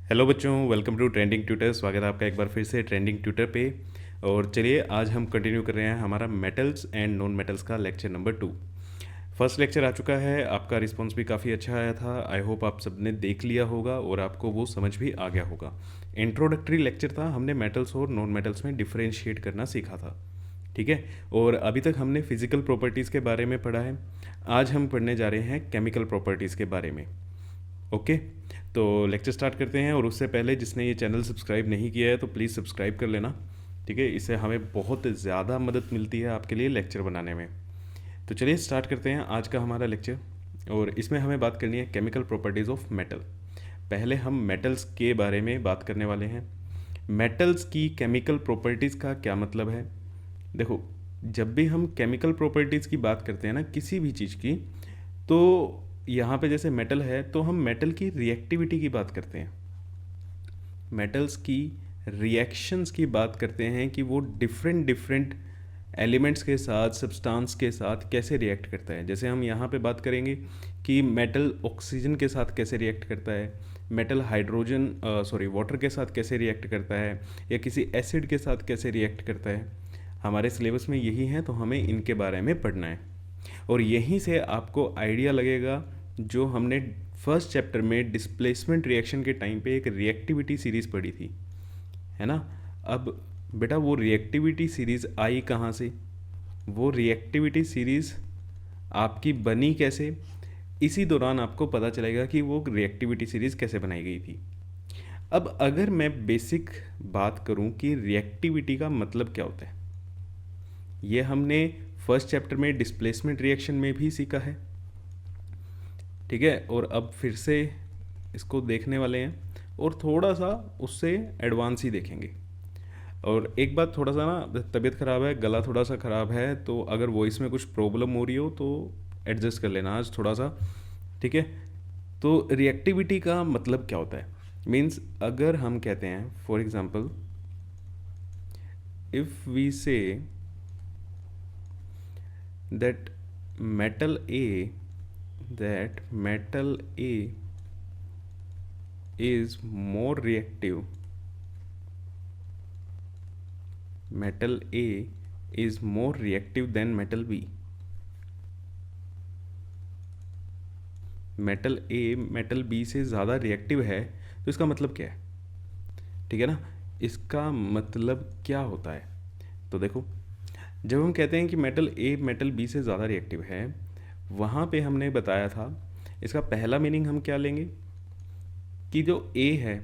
Hello बच्चों, welcome to trending tutor. स्वागत है आपका एक बार फिर से ट्रेंडिंग ट्यूटर पे। और चलिए आज हम कंटिन्यू कर रहे हैं हमारा मेटल्स एंड नॉन मेटल्स का लेक्चर नंबर 2। फर्स्ट लेक्चर आ चुका है, आपका रिस्पांस भी काफ़ी अच्छा आया था। आई होप आप सबने देख लिया होगा और आपको वो समझ भी आ गया होगा। इंट्रोडक्टरी लेक्चर था, हमने मेटल्स और नॉन मेटल्स में डिफ्रेंशिएट करना सीखा था। ठीक है। और अभी तक हमने फिजिकल प्रॉपर्टीज़ के बारे में पढ़ा है। आज हम पढ़ने जा रहे हैं केमिकल प्रॉपर्टीज़ के बारे में। ओके। तो लेक्चर स्टार्ट करते हैं, और उससे पहले जिसने ये चैनल सब्सक्राइब नहीं किया है तो प्लीज़ सब्सक्राइब कर लेना। ठीक है, इससे हमें बहुत ज़्यादा मदद मिलती है आपके लिए लेक्चर बनाने में। तो चलिए स्टार्ट करते हैं आज का हमारा लेक्चर। और इसमें हमें बात करनी है केमिकल प्रॉपर्टीज़ ऑफ मेटल। पहले हम मेटल्स के बारे में बात करने वाले हैं। मेटल्स की केमिकल प्रॉपर्टीज़ का क्या मतलब है। देखो, जब भी हम केमिकल प्रॉपर्टीज़ की बात करते हैं ना किसी भी चीज़ की, तो यहाँ पे जैसे मेटल है तो हम मेटल की रिएक्टिविटी की बात करते हैं, मेटल्स की रिएक्शंस की बात करते हैं कि वो डिफरेंट डिफरेंट एलिमेंट्स के साथ, सब्सटेंस के साथ कैसे रिएक्ट करता है। जैसे हम यहाँ पे बात करेंगे कि मेटल ऑक्सीजन के साथ कैसे रिएक्ट करता है, मेटल हाइड्रोजन वाटर के साथ कैसे रिएक्ट करता है, या किसी एसिड के साथ कैसे रिएक्ट करता है। हमारे सिलेबस में यही है, तो हमें इनके बारे में पढ़ना है। और यहीं से आपको आइडिया लगेगा, जो हमने फर्स्ट चैप्टर में डिस्प्लेसमेंट रिएक्शन के टाइम पे एक रिएक्टिविटी सीरीज़ पढ़ी थी, है ना। अब बेटा वो रिएक्टिविटी सीरीज़ आई कहाँ से, वो रिएक्टिविटी सीरीज़ आपकी बनी कैसे, इसी दौरान आपको पता चलेगा कि वो रिएक्टिविटी सीरीज़ कैसे बनाई गई थी। अब अगर मैं बेसिक बात करूं कि रिएक्टिविटी का मतलब क्या होता है, ये हमने फर्स्ट चैप्टर में डिस्प्लेसमेंट रिएक्शन में भी सीखा है। ठीक है, और अब फिर से इसको देखने वाले हैं, और थोड़ा सा उससे एडवांस ही देखेंगे। और एक बात, थोड़ा सा ना तबीयत ख़राब है, गला थोड़ा सा ख़राब है, तो अगर वॉइस में कुछ प्रॉब्लम हो रही हो तो एडजस्ट कर लेना आज थोड़ा सा। ठीक है। तो रिएक्टिविटी का मतलब क्या होता है, मीन्स अगर हम कहते हैं for example, if we say that metal A that metal A is more reactive, metal A is more reactive than metal B, metal A metal B से ज़्यादा रिएक्टिव है, तो इसका मतलब क्या है। ठीक है ना, इसका मतलब क्या होता है। तो देखो, जब हम कहते हैं कि मेटल ए मेटल बी से ज़्यादा रिएक्टिव है, वहाँ पे हमने बताया था, इसका पहला मीनिंग हम क्या लेंगे कि जो ए है,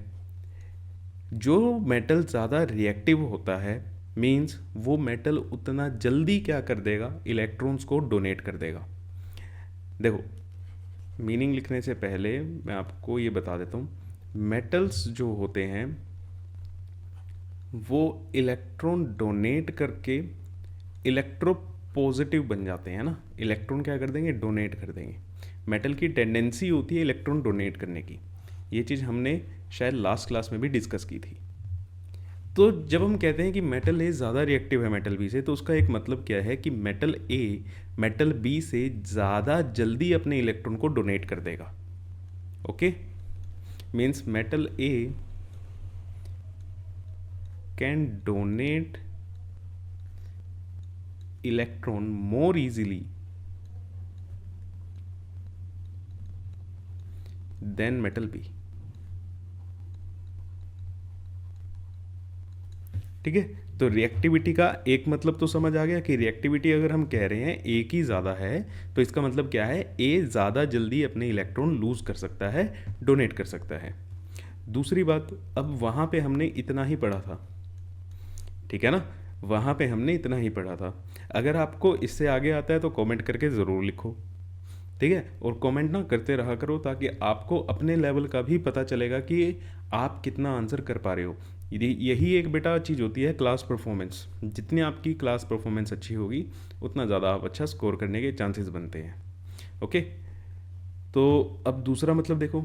जो मेटल ज़्यादा रिएक्टिव होता है, मीन्स वो मेटल उतना जल्दी क्या कर देगा, इलेक्ट्रॉन्स को डोनेट कर देगा। देखो, मीनिंग लिखने से पहले मैं आपको ये बता देता हूँ, मेटल्स जो होते हैं वो इलेक्ट्रॉन डोनेट करके इलेक्ट्रो पॉजिटिव बन जाते हैं ना। इलेक्ट्रॉन क्या कर देंगे, डोनेट कर देंगे। मेटल की टेंडेंसी होती है इलेक्ट्रॉन डोनेट करने की। ये चीज़ हमने शायद लास्ट क्लास में भी डिस्कस की थी। तो जब हम कहते हैं कि मेटल ए ज़्यादा रिएक्टिव है मेटल बी से, तो उसका एक मतलब क्या है कि मेटल ए मेटल बी से ज़्यादा जल्दी अपने इलेक्ट्रॉन को डोनेट कर देगा। Okay, means metal A can donate electron more easily than metal B। ठीक है, तो रिएक्टिविटी का एक मतलब तो समझ आ गया कि रिएक्टिविटी अगर हम कह रहे हैं ए की ज़्यादा है, तो इसका मतलब क्या है, ए ज़्यादा जल्दी अपने इलेक्ट्रॉन लूज कर सकता है, डोनेट कर सकता है। दूसरी बात, अब वहाँ पे हमने इतना ही पढ़ा था, ठीक है ना, वहाँ पे हमने इतना ही पढ़ा था। अगर आपको इससे आगे आता है तो कमेंट करके ज़रूर लिखो। ठीक है, और कमेंट ना करते रहा करो, ताकि आपको अपने लेवल का भी पता चलेगा कि आप कितना आंसर कर पा रहे हो। यही एक बेटा चीज़ होती है क्लास परफॉर्मेंस। जितनी आपकी क्लास परफॉर्मेंस अच्छी होगी, उतना ज़्यादा आप अच्छा स्कोर करने के चांसेस बनते हैं। ओके, तो अब दूसरा मतलब देखो,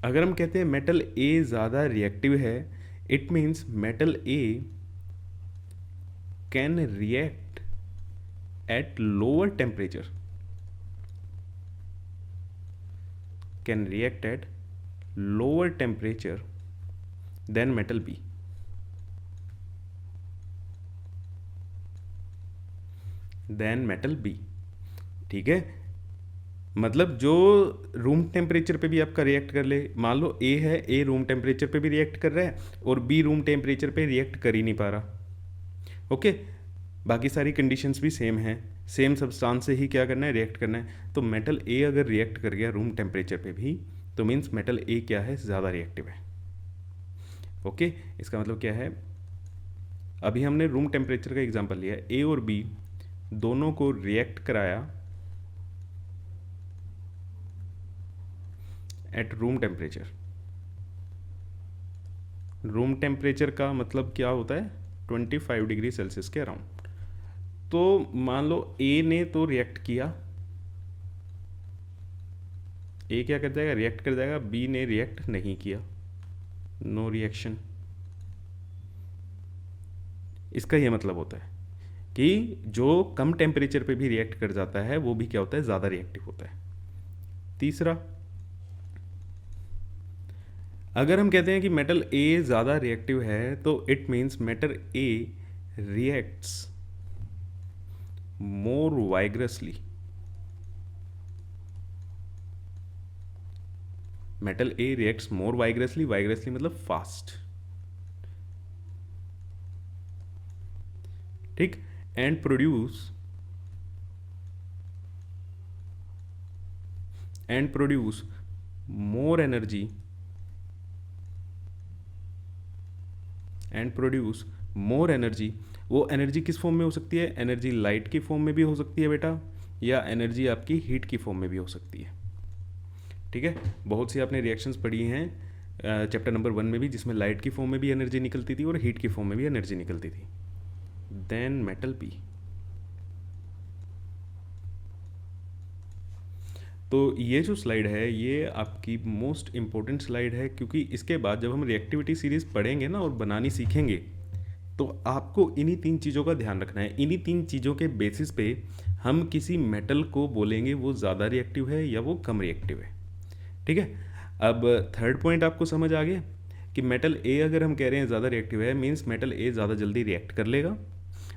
अगर हम कहते हैं मेटल ए ज़्यादा रिएक्टिव है, it means metal A can react at lower temperature, can react at lower temperature then metal B. Then metal B. ठीक है, मतलब जो रूम टेम्परेचर पे भी आपका रिएक्ट कर ले, मान लो ए है, ए रूम टेम्परेचर पे भी रिएक्ट कर रहा है और बी रूम टेम्परेचर पे रिएक्ट कर ही नहीं पा रहा। ओके, बाकी सारी कंडीशंस भी सेम हैं, सेम सब्सटेंस से ही क्या करना है, रिएक्ट करना है। तो मेटल ए अगर रिएक्ट कर गया रूम टेम्परेचर पे भी, तो मीन्स मेटल ए क्या है, ज़्यादा रिएक्टिव है। ओके, इसका मतलब क्या है, अभी हमने रूम टेम्परेचर का एग्जांपल लिया, ए और बी दोनों को रिएक्ट कराया at room temperature. Room temperature का मतलब क्या होता है, 25 डिग्री सेल्सियस के अराउंड। तो मान लो ए ने तो रिएक्ट किया, ए क्या कर जाएगा, रिएक्ट कर जाएगा, बी ने रिएक्ट नहीं किया, नो रिएक्शन। इसका यह मतलब होता है कि जो कम टेम्परेचर पे भी रिएक्ट कर जाता है वो भी क्या होता है, ज़्यादा रिएक्टिव होता है। तीसरा, अगर हम कहते हैं कि मेटल ए ज़्यादा रिएक्टिव है तो it means metal A reacts more vigorously. Metal A reacts more vigorously, vigorously मतलब फास्ट। ठीक, and produce more energy, and produce more energy. वो एनर्जी किस फॉर्म में हो सकती है, एनर्जी लाइट की फॉर्म में भी हो सकती है बेटा, या एनर्जी आपकी हीट की फॉर्म में भी हो सकती है। ठीक है, बहुत सी आपने रिएक्शंस पढ़ी हैं चैप्टर नंबर 1 में भी, जिसमें लाइट की फॉर्म में भी एनर्जी निकलती थी और हीट की फॉर्म में भी एनर्जी निकलती थी। Then metal B. तो ये जो स्लाइड है ये आपकी मोस्ट इम्पोर्टेंट स्लाइड है, क्योंकि इसके बाद जब हम रिएक्टिविटी सीरीज पढ़ेंगे ना और बनानी सीखेंगे, तो आपको इन्हीं 3 चीज़ों का ध्यान रखना है। इन्हीं 3 चीज़ों के बेसिस पे हम किसी मेटल को बोलेंगे वो ज़्यादा रिएक्टिव है या वो कम रिएक्टिव है। ठीक है, अब थर्ड पॉइंट आपको समझ आ गया कि मेटल ए अगर हम कह रहे हैं ज़्यादा रिएक्टिव है, मीन्स मेटल ए ज़्यादा जल्दी रिएक्ट कर लेगा,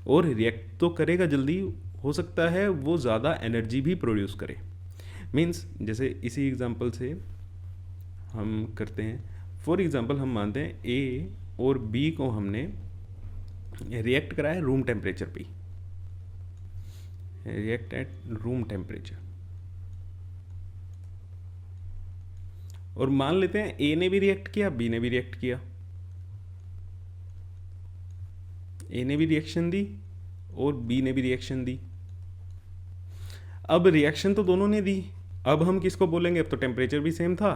और रिएक्ट तो करेगा जल्दी, हो सकता है वो ज़्यादा एनर्जी भी प्रोड्यूस करे। मीन्स जैसे इसी एग्जांपल से हम करते हैं, फॉर एग्जांपल हम मानते हैं ए और बी को हमने रिएक्ट कराया रूम टेम्परेचर पे, रिएक्ट एट रूम टेम्परेचर, और मान लेते हैं ए ने भी रिएक्ट किया, बी ने भी रिएक्ट किया, ए ने भी रिएक्शन दी और बी ने भी रिएक्शन दी। अब रिएक्शन तो दोनों ने दी, अब हम किसको बोलेंगे, अब तो टेम्परेचर भी सेम था,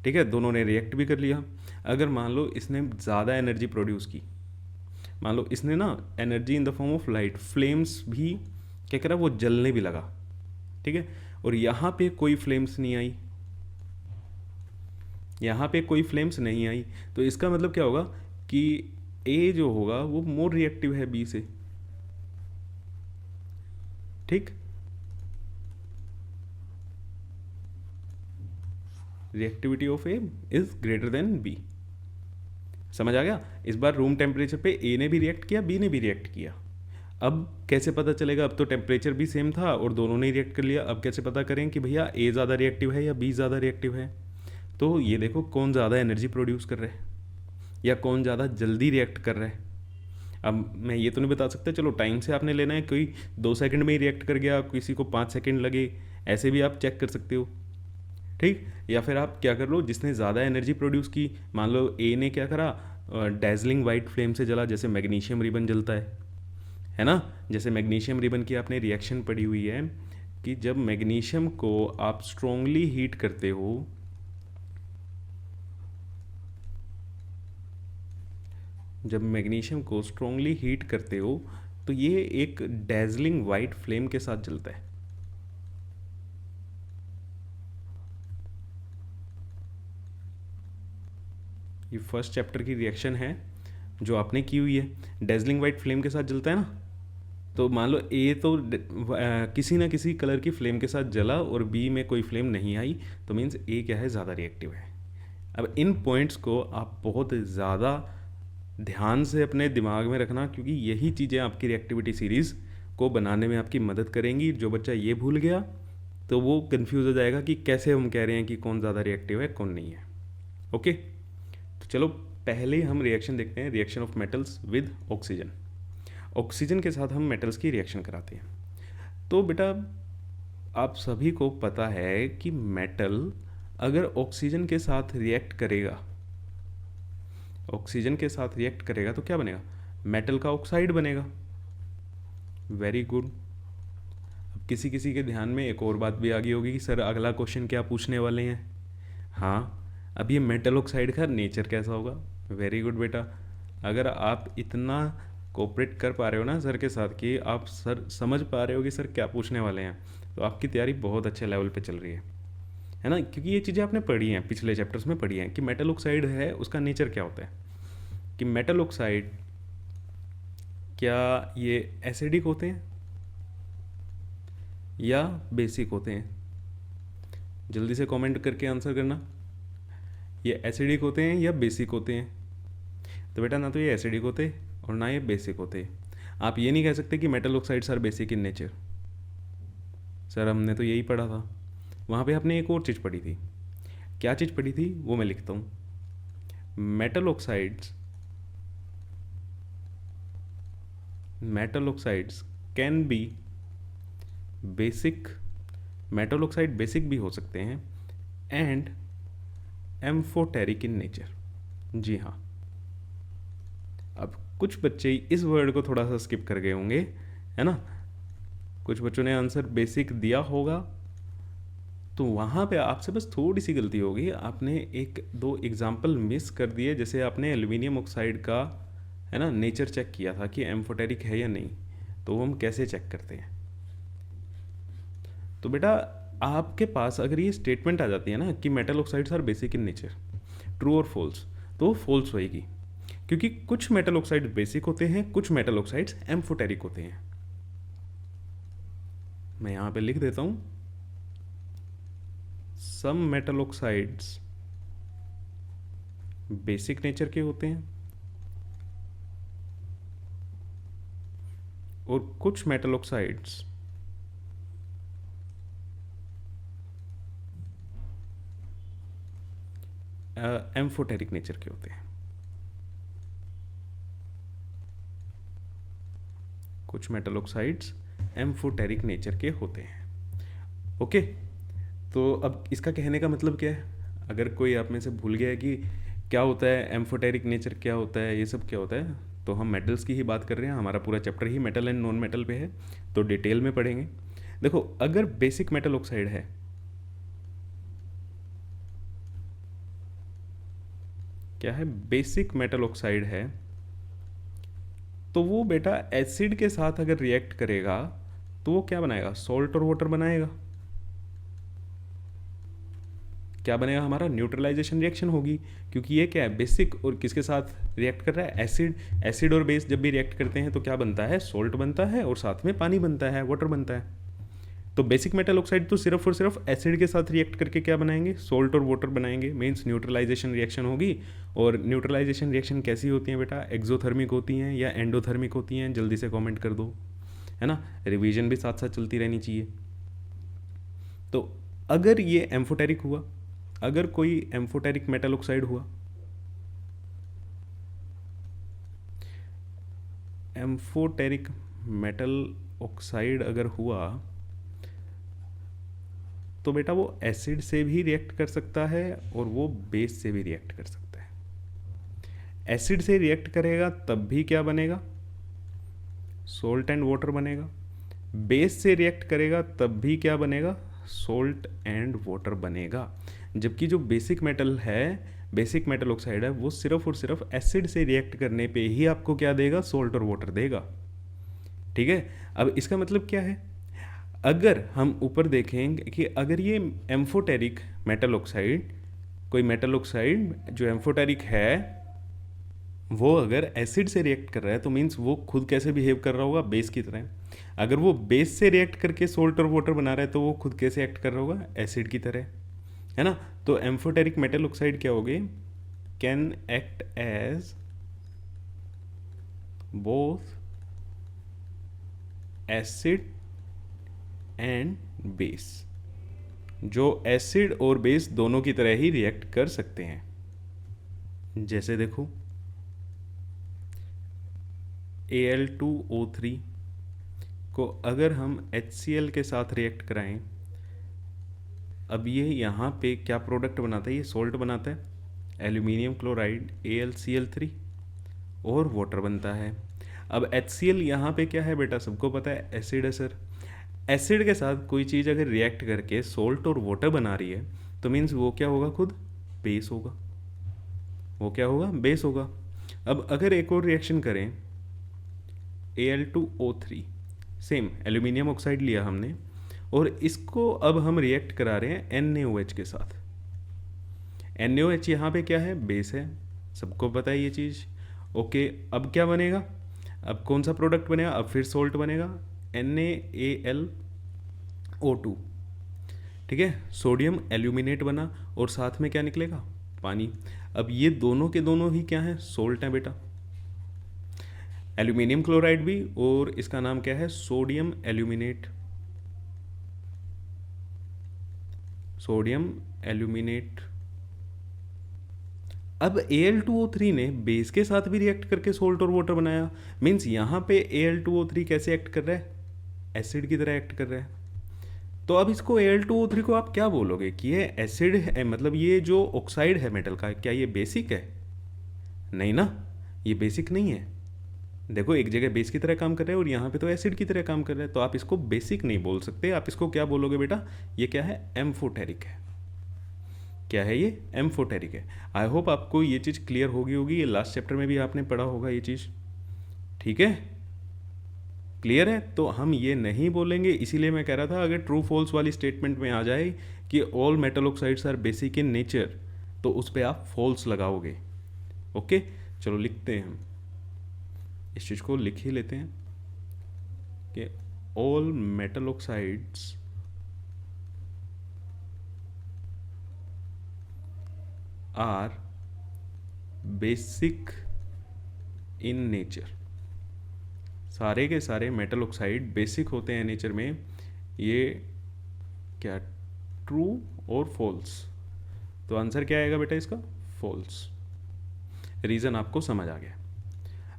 ठीक है, दोनों ने रिएक्ट भी कर लिया। अगर मान लो इसने ज़्यादा एनर्जी प्रोड्यूस की, मान लो इसने ना energy in the form of light, flames भी क्या करा, वो जलने भी लगा, ठीक है, और यहाँ पे कोई फ्लेम्स नहीं आई, यहाँ पे कोई फ्लेम्स नहीं आई, तो इसका मतलब क्या होगा कि ए जो होगा वो मोर रिएक्टिव है बी से। ठीक, reactivity of A is greater than B. समझ आ गया। इस बार रूम टेम्परेचर पे ए ने भी रिएक्ट किया, बी ने भी रिएक्ट किया। अब कैसे पता चलेगा, अब तो टेम्परेचर भी सेम था और दोनों ने रिएक्ट कर लिया, अब कैसे पता करें कि भैया ए ज़्यादा रिएक्टिव है या बी ज़्यादा रिएक्टिव है। तो ये देखो कौन ज़्यादा एनर्जी प्रोड्यूस कर रहा है या कौन ज़्यादा जल्दी रिएक्ट कर रहा है। अब मैं ये तो नहीं बता सकता, चलो टाइम से आपने लेना है, कोई 2 सेकंड में ही रिएक्ट कर गया, किसी को 5 सेकंड लगे, ऐसे भी आप चेक कर सकते हो। ठीक, या फिर आप क्या कर लो, जिसने ज़्यादा एनर्जी प्रोड्यूस की, मान लो ए ने क्या करा, डैजलिंग वाइट फ्लेम से जला, जैसे मैग्नीशियम रिबन जलता है ना। जैसे मैग्नीशियम रिबन की आपने रिएक्शन पढ़ी हुई है कि जब मैग्नीशियम को आप स्ट्रांगली हीट करते हो, जब मैग्नीशियम को स्ट्रांगली हीट करते हो तो ये एक डैजलिंग वाइट फ्लेम के साथ जलता है। ये फर्स्ट चैप्टर की रिएक्शन है जो आपने की हुई है, डैजलिंग वाइट फ्लेम के साथ जलता है ना। तो मान लो ए तो किसी ना किसी कलर की फ्लेम के साथ जला और बी में कोई फ्लेम नहीं आई, तो मीन्स ए क्या है, ज़्यादा रिएक्टिव है। अब इन पॉइंट्स को आप बहुत ज़्यादा ध्यान से अपने दिमाग में रखना, क्योंकि यही चीज़ें आपकी रिएक्टिविटी सीरीज़ को बनाने में आपकी मदद करेंगी। जो बच्चा ये भूल गया तो वो कंफ्यूज हो जाएगा कि कैसे हम कह रहे हैं कि कौन ज़्यादा रिएक्टिव है कौन नहीं है। ओके, तो चलो पहले हम रिएक्शन देखते हैं, reaction of metals with oxygen. Oxygen के साथ हम मेटल्स की रिएक्शन कराते हैं। तो बेटा आप सभी को पता है कि मेटल अगर ऑक्सीजन के साथ रिएक्ट करेगा, ऑक्सीजन के साथ रिएक्ट करेगा तो क्या बनेगा? मेटल का ऑक्साइड बनेगा। Very good. अब किसी किसी के ध्यान में एक और बात भी आ गई होगी कि सर अगला क्वेश्चन क्या पूछने वाले हैं। हाँ, अब ये मेटल ऑक्साइड का नेचर कैसा होगा? वेरी गुड बेटा, अगर आप इतना कोऑपरेट कर पा रहे हो ना सर के साथ कि आप सर समझ पा रहे हो कि सर क्या पूछने वाले हैं, तो आपकी तैयारी बहुत अच्छे लेवल पे चल रही है ना। क्योंकि ये चीज़ें आपने पढ़ी हैं, पिछले चैप्टर्स में पढ़ी हैं कि मेटल ऑक्साइड है उसका नेचर क्या होता है, कि मेटल ऑक्साइड क्या ये एसिडिक होते हैं या बेसिक होते हैं? जल्दी से कमेंट करके आंसर करना, ये एसिडिक होते हैं या बेसिक होते हैं? तो बेटा ना तो ये एसिडिक होते और ना ये बेसिक होते। आप ये नहीं कह सकते कि metal oxides are basic in nature. Sir हमने तो यही पढ़ा था। वहाँ पे आपने एक और चीज़ पढ़ी थी। क्या चीज़ पढ़ी थी वो मैं लिखता हूँ। Metal oxides can be basic, metal oxide basic भी हो सकते हैं, एंड एम्फोटेरिक इन नेचर। जी हाँ। अब कुछ बच्चे इस वर्ड को थोड़ा सा स्किप कर गए होंगे, है ना। कुछ बच्चों ने आंसर बेसिक दिया होगा, तो वहाँ पे आपसे बस थोड़ी सी गलती होगी, आपने एक दो एग्जाम्पल मिस कर दिए। जैसे आपने एल्यूमिनियम ऑक्साइड का, है ना, नेचर चेक किया था कि एम्फोटेरिक है या नहीं, तो हम कैसे चेक करते हैं। तो बेटा आपके पास अगर ये स्टेटमेंट आ जाती है ना कि metal oxides are basic in nature, true और फॉल्स, तो वो फॉल्स होएगी, क्योंकि कुछ मेटल ऑक्साइड बेसिक होते हैं, कुछ मेटल ऑक्साइड्स एम्फोटेरिक होते हैं। मैं यहाँ पे लिख देता हूँ, some metal oxides basic nature के होते हैं और कुछ मेटल ऑक्साइड्स एम्फोटेरिक नेचर के होते हैं। कुछ मेटल ऑक्साइड्स एम्फोटेरिक नेचर के होते हैं। ओके, तो अब इसका कहने का मतलब क्या है? अगर कोई आप में से भूल गया है कि क्या होता है एम्फोटेरिक नेचर, क्या होता है, ये सब क्या होता है, तो हम मेटल्स की ही बात कर रहे हैं। हमारा पूरा chapter he metal and non metal पे है, तो डिटेल में पढ़ेंगे। देखो, अगर बेसिक मेटल ऑक्साइड है, क्या है, बेसिक मेटल ऑक्साइड है, तो वो बेटा एसिड के साथ अगर रिएक्ट करेगा तो वो क्या बनाएगा? सॉल्ट और वाटर बनाएगा। क्या बनेगा? हमारा न्यूट्रलाइजेशन रिएक्शन होगी, क्योंकि ये क्या है, बेसिक, और किसके साथ रिएक्ट कर रहा है? एसिड। एसिड और बेस जब भी रिएक्ट करते हैं तो क्या बनता है? सॉल्ट बनता है और साथ में पानी बनता है, वाटर बनता है। तो बेसिक मेटल ऑक्साइड तो सिर्फ और सिर्फ एसिड के साथ रिएक्ट करके क्या बनाएंगे? सॉल्ट और वाटर बनाएंगे, मीन्स न्यूट्रलाइजेशन रिएक्शन होगी। और न्यूट्रलाइजेशन रिएक्शन कैसी होती हैं बेटा? एक्सोथर्मिक होती हैं या एंडोथर्मिक होती हैं? जल्दी से कमेंट कर दो, है ना। रिवीजन भी साथ साथ चलती रहनी चाहिए। तो अगर ये एम्फोटेरिक हुआ, अगर कोई एम्फोटेरिक मेटल ऑक्साइड हुआ, एम्फोटेरिक मेटल ऑक्साइड अगर हुआ, तो बेटा वो एसिड से भी रिएक्ट कर सकता है और वो बेस से भी रिएक्ट कर सकता है। एसिड से रिएक्ट करेगा तब भी क्या बनेगा? सॉल्ट एंड वाटर बनेगा। बेस से रिएक्ट करेगा तब भी क्या बनेगा? सॉल्ट एंड वाटर बनेगा। जबकि जो बेसिक मेटल है, बेसिक मेटल ऑक्साइड है, वो सिर्फ और सिर्फ एसिड से रिएक्ट करने पे ही आपको क्या देगा? सॉल्ट और वाटर देगा। ठीक है। अब इसका मतलब क्या है? अगर हम ऊपर देखेंगे कि अगर ये एम्फोटेरिक मेटल ऑक्साइड, कोई मेटल ऑक्साइड जो एम्फोटेरिक है, वो अगर एसिड से रिएक्ट कर रहा है तो मीन्स वो खुद कैसे बिहेव कर रहा होगा? बेस की तरह। अगर वो बेस से रिएक्ट करके सॉल्ट और वाटर बना रहा है तो वो खुद कैसे एक्ट कर रहा होगा? एसिड की तरह। है ना। तो एम्फोटेरिक मेटल ऑक्साइड क्या होगे, can act as both acid and base, जो एसिड और बेस दोनों की तरह ही रिएक्ट कर सकते हैं। जैसे देखो Al2O3 को अगर हम HCl के साथ रिएक्ट कराएं, अब ये यहाँ पे क्या प्रोडक्ट बनाता है, ये सोल्ट बनाता है, एल्यूमिनियम क्लोराइड AlCl3, और वाटर बनता है। अब HCl यहाँ पे क्या है बेटा, सबको पता है एसिड है सर। एसिड के साथ कोई चीज़ अगर रिएक्ट करके सोल्ट और वाटर बना रही है तो मीन्स वो क्या होगा, खुद बेस होगा, वो क्या होगा, बेस होगा। अब अगर एक और रिएक्शन करें Al2O3, सेम एल्यूमिनियम ऑक्साइड लिया हमने और इसको अब हम रिएक्ट करा रहे हैं NaOH के साथ। NaOH यहाँ पे क्या है, बेस है, सबको पता है ये चीज़। ओके, अब क्या बनेगा, अब कौन सा प्रोडक्ट बनेगा, अब फिर सोल्ट बनेगा NaAlO2, ठीक है, सोडियम एल्यूमिनेट बना और साथ में क्या निकलेगा, पानी। अब ये दोनों के दोनों ही क्या है, सोल्ट हैं बेटा, एल्यूमिनियम क्लोराइड भी और इसका नाम क्या है, सोडियम एल्यूमिनेट, सोडियम एल्यूमिनेट। अब Al2O3 ने बेस के साथ भी रिएक्ट करके सोल्ट और वाटर बनाया, मीन्स यहाँ पे Al2O3 कैसे एक्ट कर रहा है, एसिड की तरह एक्ट कर रहा है। तो अब इसको Al2O3 को आप क्या बोलोगे कि ये एसिड है, मतलब ये जो ऑक्साइड है मेटल का, क्या ये बेसिक है, नहीं ना, ये बेसिक नहीं है। देखो एक जगह बेस की तरह काम कर रहा है और यहाँ पे तो एसिड की तरह काम कर रहा है, तो आप इसको बेसिक नहीं बोल सकते, आप इसको क्या बोलोगे बेटा, ये क्या है, एम्फोटेरिक है। क्या है ये, एम्फोटेरिक है। आई होप आपको ये चीज़ क्लियर होगी, ये लास्ट चैप्टर में भी आपने पढ़ा होगा ये चीज़, ठीक है, क्लियर है। तो हम ये नहीं बोलेंगे, इसीलिए मैं कह रहा था अगर ट्रू फॉल्स वाली स्टेटमेंट में आ जाए कि all metal oxides are basic in nature, तो उस पर आप फॉल्स लगाओगे। ओके, चलो लिखते हैं, हम इस चीज़ को लिख ही लेते हैं कि all metal oxides are basic in nature, सारे के सारे मेटल ऑक्साइड बेसिक होते हैं नेचर में। ये क्या, ट्रू और फॉल्स, तो आंसर क्या आएगा बेटा इसका, फॉल्स। रीज़न आपको समझ आ गया।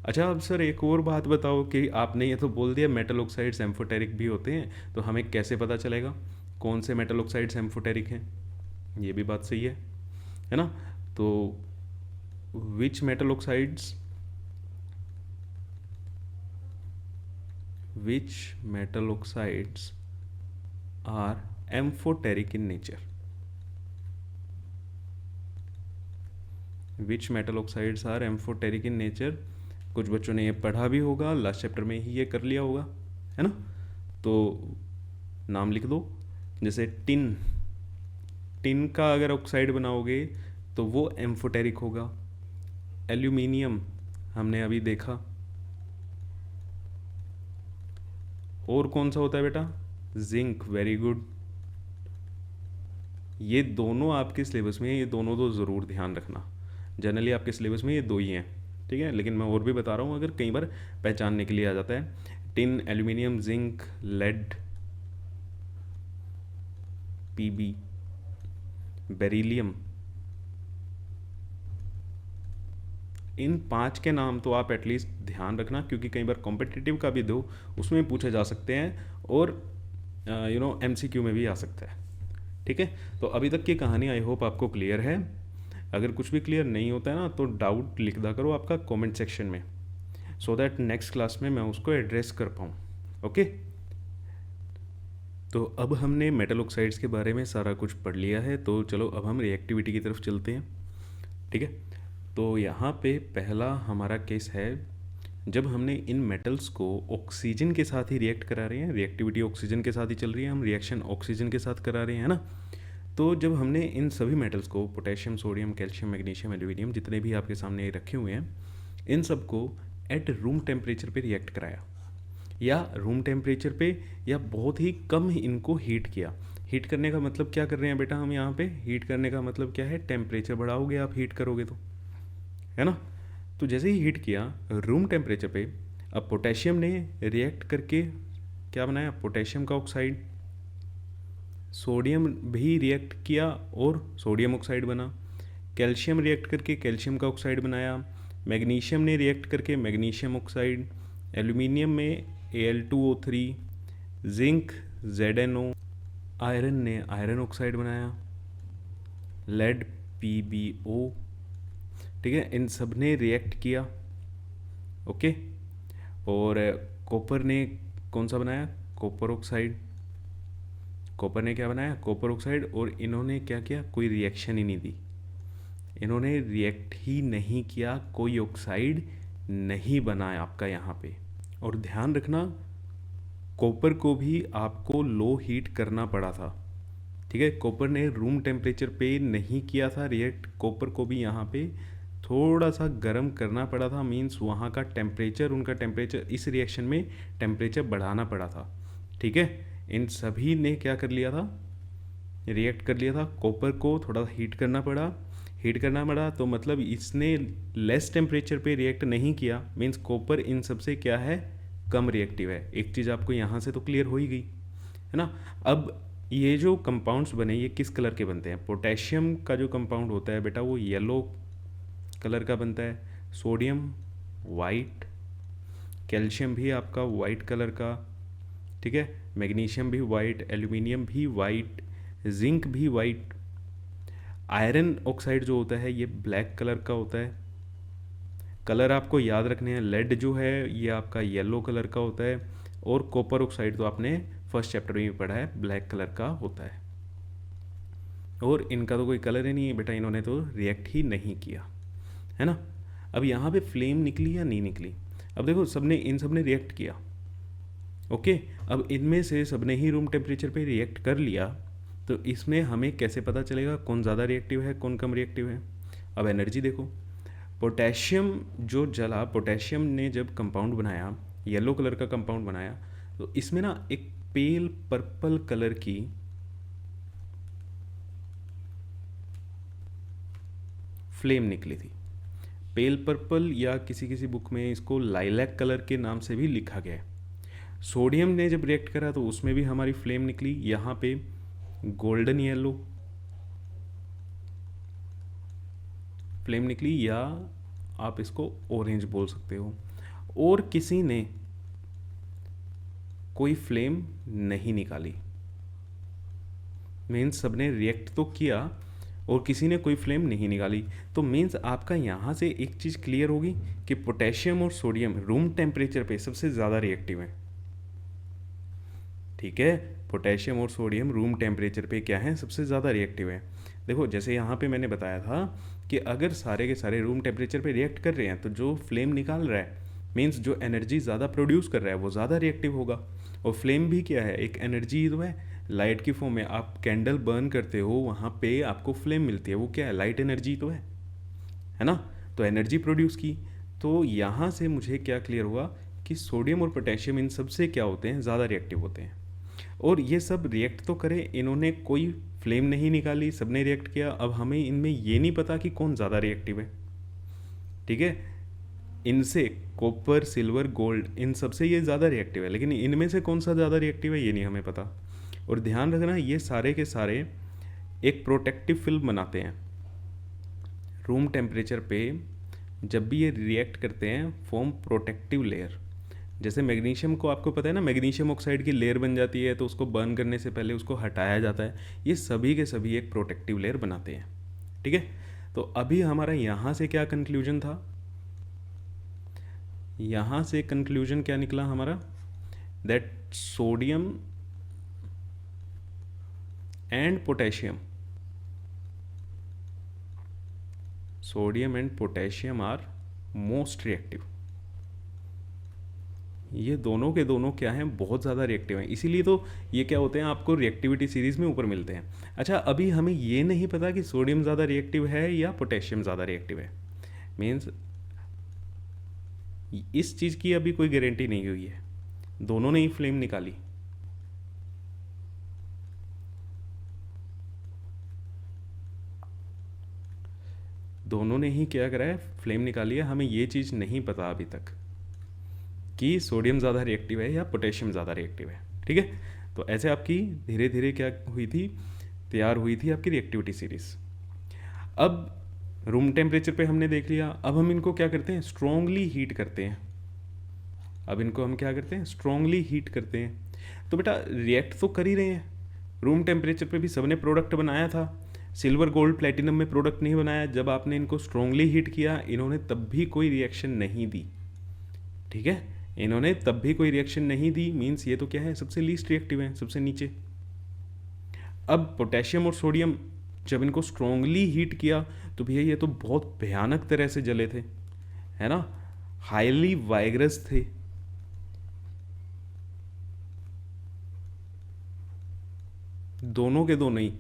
अच्छा अब सर एक और बात बताओ कि आपने ये तो बोल दिया मेटल ऑक्साइड्स एम्फोटेरिक भी होते हैं, तो हमें कैसे पता चलेगा कौन से मेटल ऑक्साइड्स एम्फोटेरिक हैं, ये भी बात सही है ना। तो which metal oxides, which metal oxides are amphoteric in nature, which metal oxides are amphoteric in nature. कुछ बच्चों ने ये पढ़ा भी होगा, लास्ट चैप्टर में ही ये कर लिया होगा, है ना। तो नाम लिख दो, जैसे टिन, टिन का अगर ऑक्साइड बनाओगे तो वो एम्फोटेरिक होगा। एल्यूमिनियम हमने अभी देखा, और कौन सा होता है बेटा, जिंक, वेरी गुड। ये दोनों आपके सिलेबस में, ये दोनों तो ज़रूर ध्यान रखना, जनरली आपके सिलेबस में ये दो ही हैं, ठीक है, लेकिन मैं और भी बता रहा हूँ अगर कई बार पहचानने के लिए आ जाता है। Tin, aluminium, zinc, lead, PB, beryllium, इन 5 के नाम तो आप एटलीस्ट ध्यान रखना, क्योंकि कई बार कॉम्पिटिटिव का भी दो उसमें पूछे जा सकते हैं और MCQ में भी आ सकता है, ठीक है। तो अभी तक की कहानी आई होप आपको क्लियर है। अगर कुछ भी क्लियर नहीं होता है ना तो डाउट लिख दा करो आपका कमेंट सेक्शन में, सो दैट नेक्स्ट क्लास में मैं उसको एड्रेस कर पाऊँ। ओके, तो अब हमने मेटल ऑक्साइड्स के बारे में सारा कुछ पढ़ लिया है, तो चलो अब हम रिएक्टिविटी की तरफ चलते हैं, ठीक है। तो यहाँ पे पहला हमारा केस है, जब हमने इन मेटल्स को ऑक्सीजन के साथ ही रिएक्ट करा रहे हैं, रिएक्टिविटी ऑक्सीजन के साथ ही चल रही है, हम रिएक्शन ऑक्सीजन के साथ करा रहे हैं ना। तो जब हमने इन सभी मेटल्स को, potassium, sodium, calcium, magnesium, aluminium, जितने भी आपके सामने रखे हुए हैं, इन सबको एट रूम टेम्परेचर पे रिएक्ट कराया, या रूम टेम्परेचर पे, या बहुत ही कम इनको हीट किया, हीट करने का मतलब क्या कर रहे हैं बेटा हम यहाँ पे? हीट करने का मतलब क्या है? टेम्परेचर बढ़ाओगे आप हीट करोगे तो, है ना? तो जैसे ही हीट किया रूम टेम्परेचर पे, अब पोटेशियम ने रिएक्ट करके क्या बनाया? पोटेशियम का ऑक्साइड। सोडियम भी रिएक्ट किया और सोडियम ऑक्साइड बना। कैल्शियम रिएक्ट करके कैल्शियम का ऑक्साइड बनाया। मैग्नीशियम ने रिएक्ट करके मैग्नीशियम ऑक्साइड। एल्यूमिनियम में Al2O3। Zinc ZnO। आयरन ने आयरन ऑक्साइड बनाया। Lead PbO। ठीक है, इन सब ने रिएक्ट किया। ओके, और कॉपर ने कौन सा बनाया? Copper oxide. कॉपर ने क्या बनाया? Copper oxide. और इन्होंने क्या किया? कोई रिएक्शन ही नहीं दी, इन्होंने रिएक्ट ही नहीं किया, कोई ऑक्साइड नहीं बना आपका यहाँ पे। और ध्यान रखना, कॉपर को भी आपको लो हीट करना पड़ा था। ठीक है, कॉपर ने रूम टेम्परेचर पे नहीं किया था रिएक्ट, कॉपर को भी यहाँ पे थोड़ा सा गर्म करना पड़ा था। मीन्स वहाँ का टेम्परेचर, उनका टेम्परेचर, इस रिएक्शन में टेम्परेचर बढ़ाना पड़ा था। ठीक है, इन सभी ने क्या कर लिया था? रिएक्ट कर लिया था। कॉपर को थोड़ा हीट करना पड़ा। हीट करना पड़ा तो मतलब इसने लेस टेम्परेचर पे रिएक्ट नहीं किया। मीन्स कॉपर इन सबसे क्या है? कम रिएक्टिव है। एक चीज़ आपको यहाँ से तो क्लियर हो ही गई, है ना? अब ये जो कंपाउंड्स बने ये किस कलर के बनते हैं? पोटेशियम का जो कंपाउंड होता है बेटा वो येलो कलर का बनता है। Sodium white. कैल्शियम भी आपका वाइट कलर का। ठीक है, मैग्नीशियम भी वाइट, एल्यूमिनियम भी वाइट, जिंक भी वाइट। आयरन ऑक्साइड जो होता है ये ब्लैक कलर का होता है। कलर आपको याद रखने हैं। लेड जो है ये आपका येलो कलर का होता है। और कॉपर ऑक्साइड तो आपने फर्स्ट चैप्टर में ही पढ़ा है, ब्लैक कलर का होता है। और इनका तो कोई कलर ही नहीं है बेटा, इन्होंने तो रिएक्ट ही नहीं किया, है ना? अब यहाँ पे फ्लेम निकली या नहीं निकली? अब देखो, इन सब ने रिएक्ट किया। ओके, अब इनमें से सब ने ही रूम टेम्परेचर पे रिएक्ट कर लिया, तो इसमें हमें कैसे पता चलेगा कौन ज़्यादा रिएक्टिव है कौन कम रिएक्टिव है? अब एनर्जी देखो, पोटेशियम जो जला, पोटेशियम ने जब कंपाउंड बनाया, येलो कलर का कंपाउंड बनाया, तो इसमें ना एक पेल पर्पल कलर की फ्लेम निकली थी। पेल पर्पल, या किसी किसी बुक में इसको लाइलैक कलर के नाम से भी लिखा गया है। सोडियम ने जब रिएक्ट करा तो उसमें भी हमारी फ्लेम निकली, यहाँ पे गोल्डन येलो फ्लेम निकली, या आप इसको ऑरेंज बोल सकते हो। और किसी ने कोई फ्लेम नहीं निकाली। मीन्स सबने रिएक्ट तो किया और किसी ने कोई फ्लेम नहीं निकाली। तो मीन्स आपका यहाँ से एक चीज़ क्लियर होगी कि पोटेशियम और सोडियम रूम टेम्परेचर पे सबसे ज़्यादा रिएक्टिव हैं। ठीक है, पोटेशियम और सोडियम रूम टेम्परेचर पे क्या है? सबसे ज़्यादा रिएक्टिव है। देखो, जैसे यहाँ पे मैंने बताया था कि अगर सारे के सारे रूम टेम्परेचर पे रिएक्ट कर रहे हैं तो जो फ्लेम निकाल रहा है, मीन्स जो एनर्जी ज़्यादा प्रोड्यूस कर रहा है वो ज़्यादा रिएक्टिव होगा। और फ्लेम भी क्या है? एक एनर्जी तो है, लाइट की फॉर्म में। आप कैंडल बर्न करते हो, वहाँ पे आपको फ्लेम मिलती है, वो क्या है? लाइट एनर्जी तो है ना? तो एनर्जी प्रोड्यूस की। तो यहाँ से मुझे क्या क्लियर हुआ कि सोडियम और पोटेशियम इन सबसे क्या होते हैं? ज़्यादा रिएक्टिव होते हैं। और ये सब रिएक्ट तो करे, इन्होंने कोई फ्लेम नहीं निकाली, सबने रिएक्ट किया। अब हमें इनमें ये नहीं पता कि कौन ज़्यादा रिएक्टिव है। ठीक है, इनसे कॉपर, सिल्वर, गोल्ड, इन सबसे ये ज़्यादा रिएक्टिव है, लेकिन इनमें से कौन सा ज़्यादा रिएक्टिव है ये नहीं हमें पता। और ध्यान रखना, ये सारे के सारे एक प्रोटेक्टिव फिल्म बनाते हैं रूम टेम्परेचर पे। जब भी ये रिएक्ट करते हैं, फॉर्म प्रोटेक्टिव लेयर। जैसे मैग्नीशियम को आपको पता है ना, मैग्नीशियम ऑक्साइड की लेयर बन जाती है तो उसको बर्न करने से पहले उसको हटाया जाता है। ये सभी के सभी एक प्रोटेक्टिव लेयर बनाते हैं। ठीक है, तो अभी हमारा यहाँ से क्या कंक्लूजन था? यहाँ से कंक्लूजन क्या निकला हमारा? That sodium and potassium, sodium and potassium are most reactive. ये दोनों के दोनों क्या हैं? बहुत ज़्यादा रिएक्टिव हैं। इसीलिए तो ये क्या होते हैं, आपको रिएक्टिविटी सीरीज़ में ऊपर मिलते हैं। अच्छा, अभी हमें ये नहीं पता कि सोडियम ज़्यादा रिएक्टिव है या पोटेशियम ज़्यादा रिएक्टिव है। मीन्स इस चीज़ की अभी कोई गारंटी नहीं हुई है, दोनों ने ही फ्लेम निकाली। दोनों ने ही क्या करा है, फ्लेम निकाली है। हमें ये चीज़ नहीं पता अभी तक कि सोडियम ज़्यादा रिएक्टिव है या पोटेशियम ज़्यादा रिएक्टिव है। ठीक है, तो ऐसे आपकी धीरे धीरे क्या हुई थी, तैयार हुई थी आपकी रिएक्टिविटी सीरीज। अब रूम टेम्परेचर पे हमने देख लिया, अब हम इनको क्या करते हैं, स्ट्रोंगली हीट करते हैं। अब इनको हम क्या करते हैं, स्ट्रोंगली हीट करते हैं। तो बेटा रिएक्ट तो कर ही रहे हैं, रूम टेम्परेचर पे भी सबने प्रोडक्ट बनाया था, सिल्वर गोल्ड प्लेटिनम में प्रोडक्ट नहीं बनाया। जब आपने इनको स्ट्रोंगली हीट किया, इन्होंने तब भी कोई रिएक्शन नहीं दी। ठीक है, इन्होंने तब भी कोई रिएक्शन नहीं दी, मीन्स ये तो क्या है, सबसे लीस्ट रिएक्टिव है, सबसे नीचे। अब पोटेशियम और सोडियम जब इनको स्ट्रोंगली हीट किया तो भैया ये तो बहुत भयानक तरह से जले थे, है ना, हाईली वाइग्रस थे। दोनों के दोनों ही,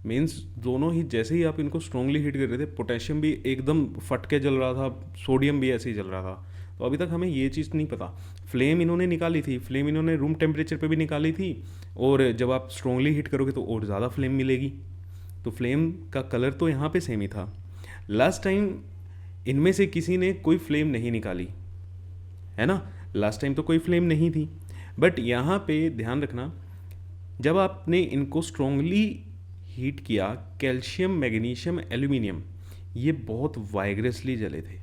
मीन्स दोनों ही, जैसे ही आप इनको स्ट्रोंगली हीट कर रहे थे, पोटेशियम भी एकदम फट के जल रहा था, सोडियम भी ऐसे ही जल रहा था। तो अभी तक हमें ये चीज़ नहीं पता। फ्लेम इन्होंने निकाली थी, फ्लेम इन्होंने रूम टेम्परेचर पे भी निकाली थी, और जब आप स्ट्रोंगली हीट करोगे तो और ज़्यादा फ्लेम मिलेगी। तो फ्लेम का कलर तो यहाँ पे सेम ही था। लास्ट टाइम इनमें से किसी ने कोई फ्लेम नहीं निकाली, है ना, लास्ट टाइम तो कोई फ्लेम नहीं थी। बट यहाँ पे ध्यान रखना, जब आपने इनको स्ट्रोंगली हीट किया, कैल्शियम, मैग्नीशियम, एल्यूमिनियम, ये बहुत वाइग्रसली जले थे।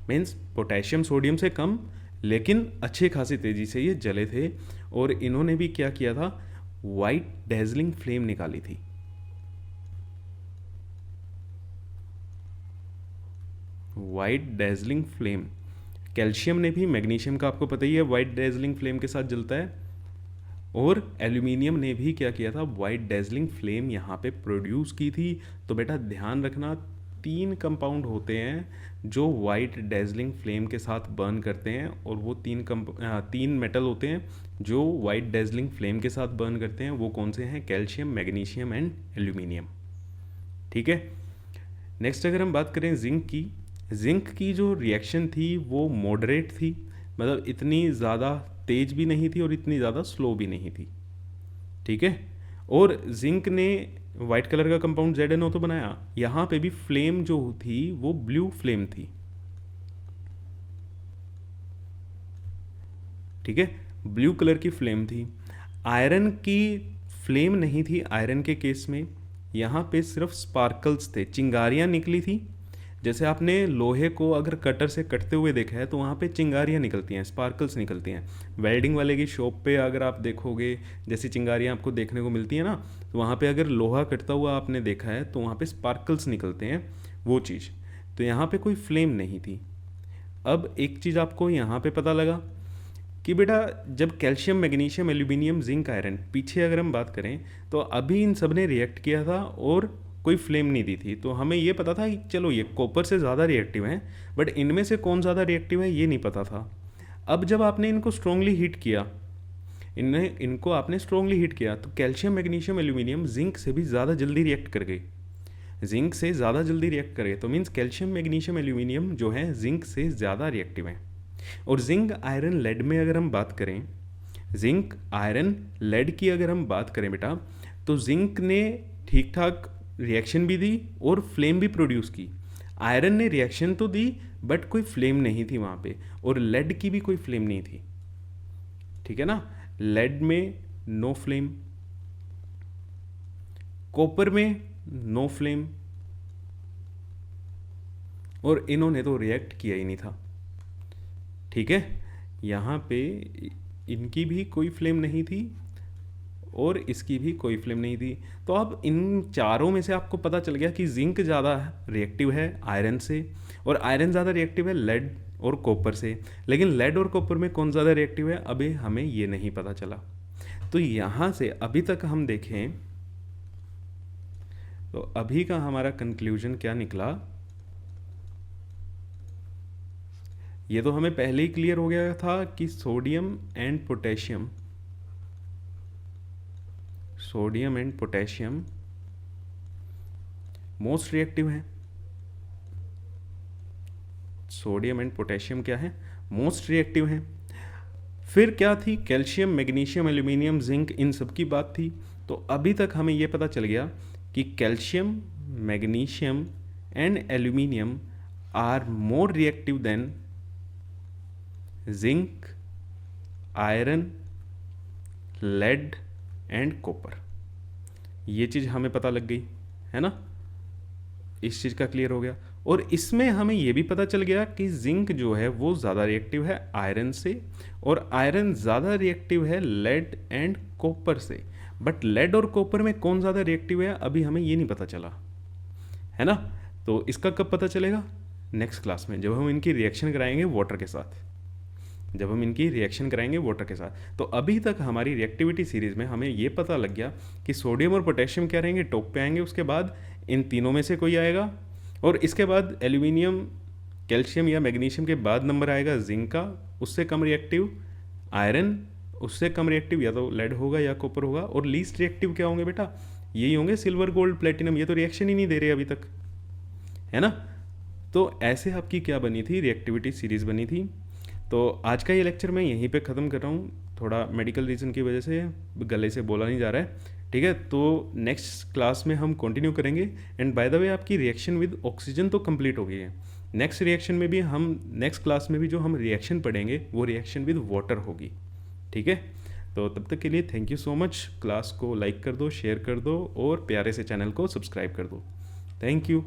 मीन्स पोटेशियम सोडियम से कम, लेकिन अच्छे खासी तेजी से ये जले थे। और इन्होंने भी क्या किया था, वाइट डेजलिंग फ्लेम निकाली थी। वाइट डेजलिंग फ्लेम, कैल्शियम ने भी, मैग्नीशियम का आपको पता ही है वाइट डेजलिंग फ्लेम के साथ जलता है, और एल्यूमिनियम ने भी क्या किया था, वाइट डेजलिंग फ्लेम यहाँ पे प्रोड्यूस की थी। तो बेटा ध्यान रखना, 3 कंपाउंड होते हैं जो वाइट डेजलिंग फ्लेम के साथ बर्न करते हैं, और वो 3 मेटल होते हैं जो वाइट डेजलिंग फ्लेम के साथ बर्न करते हैं। वो कौन से हैं, कैल्शियम, मैग्नीशियम एंड एल्यूमिनियम। ठीक है, नेक्स्ट अगर हम बात करें जिंक की, जिंक की जो रिएक्शन थी वो मॉडरेट थी, मतलब इतनी ज़्यादा तेज भी नहीं थी और इतनी ज़्यादा स्लो भी नहीं थी। ठीक है, और जिंक ने वाइट कलर का कंपाउंड ZnO तो बनाया, यहाँ पे भी फ्लेम जो थी वो ब्लू फ्लेम थी। ठीक है, ब्लू कलर की फ्लेम थी। आयरन की फ्लेम नहीं थी आयरन के केस में, यहाँ पे सिर्फ स्पार्कल्स थे, चिंगारियाँ निकली थी। जैसे आपने लोहे को अगर कटर से कटते हुए देखा है तो वहाँ पे चिंगारियाँ निकलती हैं, स्पार्कल्स निकलती हैं। वेल्डिंग वाले की शॉप पे अगर आप देखोगे, जैसी चिंगारियाँ आपको देखने को मिलती हैं ना, तो वहाँ पे अगर लोहा कटता हुआ आपने देखा है तो वहाँ पे स्पार्कल्स निकलते हैं, वो चीज़। तो यहाँ पे कोई फ्लेम नहीं थी। अब एक चीज़ आपको यहाँ पे पता लगा कि बेटा जब calcium, magnesium, aluminium, zinc, iron, पीछे अगर हम बात करें तो अभी इन सब ने रिएक्ट किया था और कोई फ्लेम नहीं दी थी। तो हमें ये पता था कि चलो ये कॉपर से ज़्यादा रिएक्टिव हैं, बट इनमें से कौन ज़्यादा रिएक्टिव है ये नहीं पता था। अब जब आपने इनको स्ट्रोंगली हीट किया, इनको आपने स्ट्रोंगली हीट किया, तो कैल्शियम, मैग्नीशियम, एल्यूमिनियम जिंक से भी ज़्यादा जल्दी रिएक्ट कर गए, जिंक से ज़्यादा जल्दी रिएक्ट कर गए। तो मीन्स कैल्शियम, मैग्नीशियम, एल्यूमिनियम जो है जिंक से ज़्यादा रिएक्टिव हैं। और जिंक, आयरन, लेड में अगर हम बात करें, जिंक, आयरन, लेड की अगर हम बात करें बेटा, तो जिंक ने ठीक ठाक रिएक्शन भी दी और फ्लेम भी प्रोड्यूस की। आयरन ने रिएक्शन तो दी बट कोई फ्लेम नहीं थी वहाँ पे, और लेड की भी कोई फ्लेम नहीं थी। ठीक है ना, लेड में नो फ्लेम, कॉपर में नो फ्लेम, और इन्होंने तो रिएक्ट किया ही नहीं था। ठीक है, यहाँ पे इनकी भी कोई फ्लेम नहीं थी और इसकी भी कोई फ्लेम नहीं थी। तो अब इन चारों में से आपको पता चल गया कि जिंक ज़्यादा रिएक्टिव है आयरन से, और आयरन ज़्यादा रिएक्टिव है लेड और कॉपर से। लेकिन लेड और कॉपर में कौन ज़्यादा रिएक्टिव है अभी हमें ये नहीं पता चला। तो यहाँ से अभी तक हम देखें तो अभी का हमारा कंक्लूजन क्या निकला, ये तो हमें पहले ही क्लियर हो गया था कि sodium and potassium most reactive हैं। सोडियम एंड पोटेशियम क्या है, मोस्ट रिएक्टिव हैं। फिर क्या थी, कैल्शियम, मैग्नीशियम, एल्यूमिनियम, जिंक, इन सब की बात थी। तो अभी तक हमें ये पता चल गया कि calcium, magnesium and aluminium are more reactive than zinc, iron, lead and copper. ये चीज़ हमें पता लग गई है ना, इस चीज़ का क्लियर हो गया। और इसमें हमें ये भी पता चल गया कि जिंक जो है वो ज़्यादा रिएक्टिव है आयरन से, और आयरन ज़्यादा रिएक्टिव है लेड एंड कॉपर से। बट लेड और कॉपर में कौन ज़्यादा रिएक्टिव है अभी हमें ये नहीं पता चला, है ना। तो इसका कब पता चलेगा? नेक्स्ट क्लास में, जब हम इनकी रिएक्शन कराएंगे वाटर के साथ, जब हम इनकी रिएक्शन कराएंगे वाटर के साथ। तो अभी तक हमारी रिएक्टिविटी सीरीज़ में हमें ये पता लग गया कि सोडियम और पोटेशियम क्या रहेंगे, टॉप पे आएंगे, उसके बाद इन तीनों में से कोई आएगा, और इसके बाद एल्यूमिनियम, कैल्शियम या मैग्नीशियम के बाद नंबर आएगा जिंक का, उससे कम रिएक्टिव आयरन, उससे कम रिएक्टिव या तो लेड होगा या कॉपर होगा, और लीस्ट रिएक्टिव क्या होंगे बेटा? यही होंगे सिल्वर, गोल्ड, प्लेटिनम। ये तो रिएक्शन ही नहीं दे रहे अभी तक, है ना। तो ऐसे आपकी क्या बनी थी, रिएक्टिविटी सीरीज़ बनी थी। तो आज का ये लेक्चर मैं यहीं पे ख़त्म कर रहा हूँ, थोड़ा मेडिकल रीज़न की वजह से गले से बोला नहीं जा रहा है, ठीक है। तो नेक्स्ट क्लास में हम कंटिन्यू करेंगे। एंड बाय द वे आपकी रिएक्शन विद ऑक्सीजन तो कंप्लीट हो गई है। नेक्स्ट रिएक्शन में भी हम, नेक्स्ट क्लास में भी जो हम रिएक्शन पढ़ेंगे वो रिएक्शन विद वाटर होगी, ठीक है। तो तब तक के लिए thank you so much. Class को लाइक कर दो, शेयर कर दो, और प्यारे से चैनल को सब्सक्राइब कर दो। Thank you.